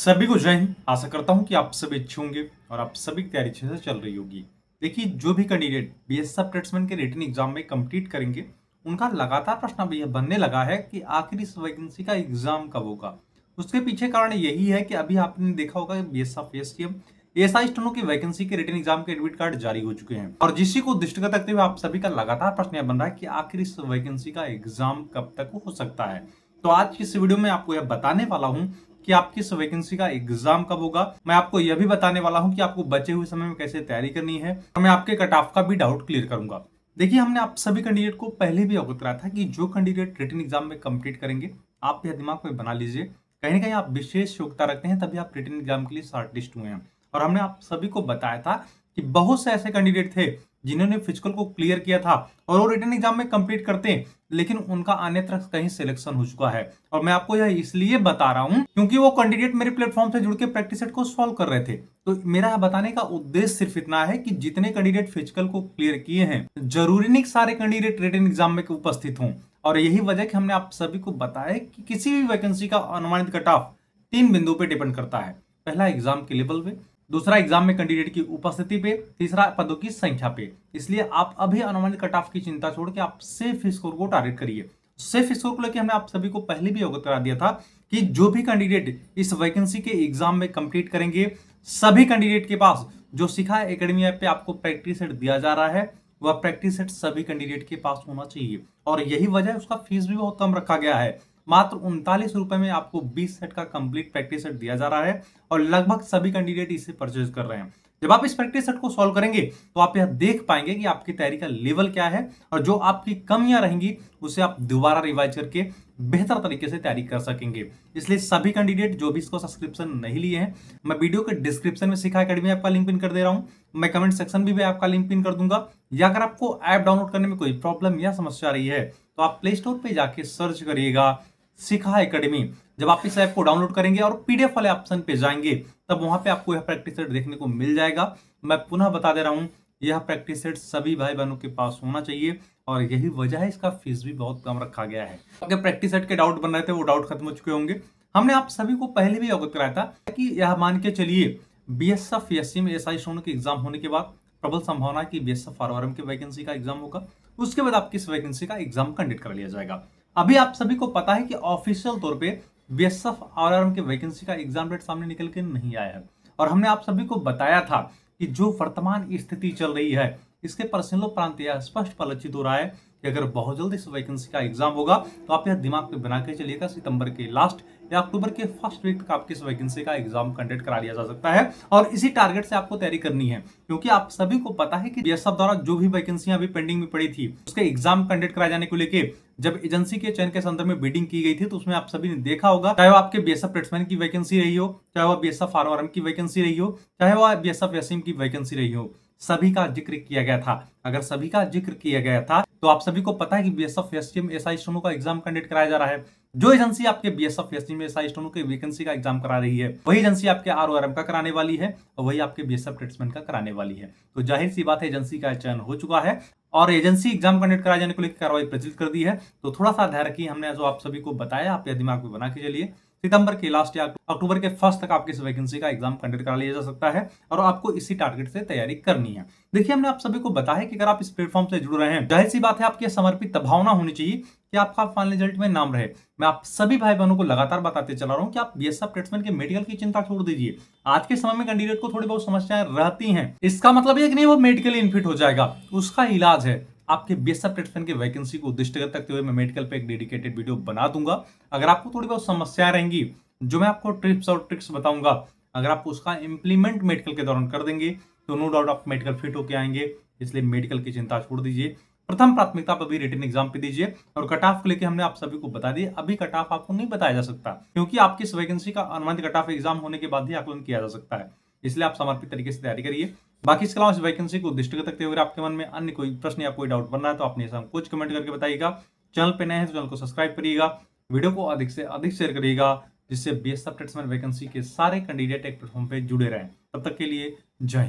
सभी को जय हिंद। आशा करता हूं कि आप सभी अच्छे होंगे और आप सभी की तैयारी अच्छे से चल रही होगी। देखिए, जो भी कैंडिडेट बीएसएफ ट्रेड्समैन के रिटन एग्जाम में कंप्लीट करेंगे, उनका लगातार प्रश्न अब यह बनने लगा है कि आखिर इस वैकेंसी का एग्जाम कब होगा। उसके पीछे कारण यही है कि अभी आपने देखा होगा कि बीएसएफ एसटीएम एएसआई स्टोनो की वैकेंसी के रिटन एग्जाम के एडमिट कार्ड जारी हो चुके हैं और जिसी को दृष्टिगत रखते हुए आप सभी का लगातार प्रश्न यह बन रहा है कि आखिर इस वैकेंसी का एग्जाम कब तक हो सकता है। तो आज की इस वीडियो में आपको यह बताने वाला हूं कि आपकी इस वैकेंसी का एग्जाम कब होगा। मैं आपको यह भी बताने वाला हूं कि आपको बचे हुए समय में कैसे तैयारी करनी है और मैं आपके कट ऑफ का भी डाउट क्लियर करूंगा। देखिए, हमने आप सभी कैंडिडेट को पहले भी अवगत कराया था कि जो कैंडिडेट रिटन एग्जाम में कंप्लीट करेंगे, आप यह दिमाग में बना लीजिए, कहीं ना कहीं आप विशेष योग्यता रखते हैं तभी आप रिटन एग्जाम के लिए शॉर्ट लिस्ट हुए हैं। और हमने आप सभी को बताया था कि बहुत से ऐसे कैंडिडेट थे जिन्होंने फिजिकल को क्लियर किया था और वो रिटन एग्जाम में कंप्लीट करते हैं, लेकिन उनका अन्यत्र कहीं सिलेक्शन हो चुका है। और मैं आपको यह इसलिए बता रहा हूं क्योंकि वो कैंडिडेट मेरे प्लेटफॉर्म से जुड़ के प्रैक्टिस सेट को सॉल्व कर रहे थे। तो मेरा यह बताने का उद्देश्य सिर्फ इतना है कि जितने कैंडिडेट फिजिकल को क्लियर किए हैं, जरूरी नहीं सारे कैंडिडेट रिटन एग्जाम में उपस्थित हों। और यही वजह कि हमने आप सभी को बताया कि किसी भी वैकेंसी का अनुमानित कट ऑफ 3 बिंदु पे डिपेंड करता है। पहला, एग्जाम के लेवल पे, दूसरा एग्जाम में कैंडिडेट की उपस्थिति पे, तीसरा पदों की संख्या पे। इसलिए आप अभी अनुमानित कट ऑफ की चिंता छोड़ के आप सेफ स्कोर को टारगेट करिए। सेफ स्कोर को लेकर हमने आप सभी को पहले भी अवगत करा दिया था कि जो भी कैंडिडेट इस वैकेंसी के एग्जाम में कंप्लीट करेंगे, सभी कैंडिडेट के पास जो सिखा एकेडमी ऐप पे आपको प्रैक्टिस सेट दिया जा रहा है, वह प्रैक्टिस सेट सभी कैंडिडेट के पास होना चाहिए। और यही वजह है उसका फीस भी बहुत कम रखा गया है। मात्र 39 रुपए में आपको 20 सेट का कंप्लीट प्रैक्टिस सेट दिया जा रहा है और लगभग सभी कैंडिडेट इसे परचेज कर रहे हैं। जब आप इस प्रैक्टिस सेट को सॉल्व करेंगे तो आप यह देख पाएंगे कि आपकी तैयारी का लेवल क्या है और जो आपकी कमियां रहेंगी उसे आप दोबारा रिवाइज करके बेहतर तरीके से तैयारी कर सकेंगे। इसलिए सभी कैंडिडेट जो भी इसको सब्सक्रिप्शन नहीं लिए हैं, मैं वीडियो के डिस्क्रिप्शन में सिखा एकेडमी ऐप का लिंक पिन कर दे रहा हूं। मैं कमेंट सेक्शन में भी आपका लिंक पिन कर दूंगा। या अगर आपको ऐप डाउनलोड करने में कोई प्रॉब्लम या समस्या आ रही है तो आप प्ले स्टोर पर जाके सर्च करिएगा सिखा एकेडमी। जब आप इस ऐप को डाउनलोड करेंगे और पीडीएफ वाले ऑप्शन पे जाएंगे, तब वहां पे आपको यह प्रैक्टिस सेट देखने को मिल जाएगा। मैं पुनः बता दे रहा हूं, यह प्रैक्टिस सेट सभी भाई बहनों के पास होना चाहिए और यही वजह है इसका फीस भी बहुत कम रखा गया है। अगर प्रैक्टिस सेट के डाउट बन रहे थे, वो डाउट खत्म हो चुके होंगे। हमने आप सभी को पहले भी अवगत कराया था कि यह मान के चलिए बीएसएफ एसटीएम एएसआई स्टोनो के एग्जाम होने के बाद प्रबल संभावना है कि बीएसएफ आरओआरएम की वैकेंसी का एग्जाम होगा। उसके बाद आपकी इस वैकेंसी का एग्जाम कंडक्ट कर लिया जाएगा। अभी आप सभी को पता है कि ऑफिशियल तौर पे बीएसएफ आरआरएम की वैकेंसी का एग्जाम डेट सामने निकल के नहीं आया है और हमने आप सभी को बताया था कि जो वर्तमान स्थिति चल रही है, इसके परसेंटों प्रांत यह स्पष्ट परिलक्षित हो रहा है कि अगर बहुत जल्द इस वैकेंसी का एग्जाम होगा तो आप यह दिमाग में बना के चलिएगा, सितंबर के लास्ट या अक्टूबर के फर्स्ट वीक तक आपकी इस वैकेंसी का एग्जाम कंडक्ट करा लिया जा सकता है। और इसी टारगेट से आपको तैयारी करनी है क्योंकि आप सभी को पता है कि बीएसएफ द्वारा जो भी वैकेंसियां अभी पेंडिंग में पड़ी थी, उसके एग्जाम कंडक्ट कराए जाने को लेकर जब एजेंसी के चयन के संदर्भ में बिडिंग की गई थी, तो उसमें आप सभी ने देखा होगा, चाहे वो आपके बीएसएफ ट्रेड्समैन की वैकेंसी रही हो, चाहे वह बीएसएफ आरओआरएम की वैकेंसी रही हो, चाहे वह बीएसएफ एसएम की वैकेंसी रही हो, सभी का जिक्र किया गया था। अगर सभी का जिक्र किया गया था तो आप सभी को पता है कि बीएसएफ एसटीएम एएसआई स्टोनो का एग्जाम कंडक्ट कराया जा रहा है। जो एजेंसी आपके बीएसएफ एसटीएम एएसआई स्टोनो की वैकेंसी का एग्जाम करा रही है, वही एजेंसी आपके आरओआरएम का कराने वाली है और वही आपके बीएसएफ ट्रेड्समैन का कराने वाली है। तो जाहिर सी बात है, एजेंसी का चयन हो चुका है और एजेंसी एग्जाम कंडक्ट कराए जाने को लेकर कार्रवाई प्रचलित कर दी है। तो थोड़ा सा ध्यान रखिए, हमने जो आप सभी को बताया आप यह दिमाग में बना के चलिए, सितंबर के लास्ट या अक्टूबर के फर्स्ट तक आपकी इस वैकेंसी का एग्जाम कंडक्ट करा लिया जा सकता है और आपको इसी टारगेट से तैयारी करनी है। देखिए, हमने आप सभी को बताया कि अगर आप इस प्लेटफॉर्म से जुड़ रहे हैं, जाहिर सी बात है आपकी समर्पित भावना होनी चाहिए कि आपका फाइनल रिजल्ट में नाम रहे। मैं आप सभी भाई बहनों को लगातार बताते चला रहा हूं कि आप बीएसएफ ट्रेड्समैन के मेडिकल की चिंता छोड़ दीजिए। आज के समय में कैंडिडेट को थोड़ी बहुत समस्याएं रहती हैं, इसका मतलब ये कि नहीं वो मेडिकली इनफिट हो जाएगा, उसका इलाज है। आपके बीएसएफ ट्रेड्समैन की वैकेंसी को दृष्टिगत रखते हुए मैं मेडिकल पे एक डेडिकेटेड वीडियो बना दूंगा। अगर आपको थोड़ी बहुत समस्याएं रहेंगी, जो मैं आपको टिप्स और ट्रिक्स बताऊंगा, अगर आप उसका इंप्लीमेंट मेडिकल के दौरान कर देंगे तो नो डाउट आप मेडिकल फिट होके आएंगे। इसलिए मेडिकल की चिंता छोड़ दीजिए, प्रथम प्राथमिकता आप अभी रिटन एग्जाम पे दीजिए। और कट ऑफ को लेकर हमने आप सभी को बता दिया, अभी कट ऑफ आपको नहीं बताया जा सकता क्योंकि आपकी इस वैकेंसी का अनुमानित कट ऑफ एग्जाम होने के बाद ही आकलन किया जा सकता है। इसलिए आप समर्पित तरीके से तैयारी करिए। बाकी इसके अलावा इस वैकेंसी को दृष्टिगत रखते हुए आपके मन में अन्य कोई प्रश्न या कोई डाउट बन रहा है तो अपने कुछ कमेंट करके बताइएगा। चैनल पे नए हैं तो चैनल को सब्सक्राइब करिएगा, वीडियो को अधिक से अधिक शेयर करिएगा, जिससे बीएसएफ ट्रेड्समैन वैकेंसी के सारे कैंडिडेट एक प्लेटफॉर्म पे जुड़े रहें। तब तक के लिए जय हिंद।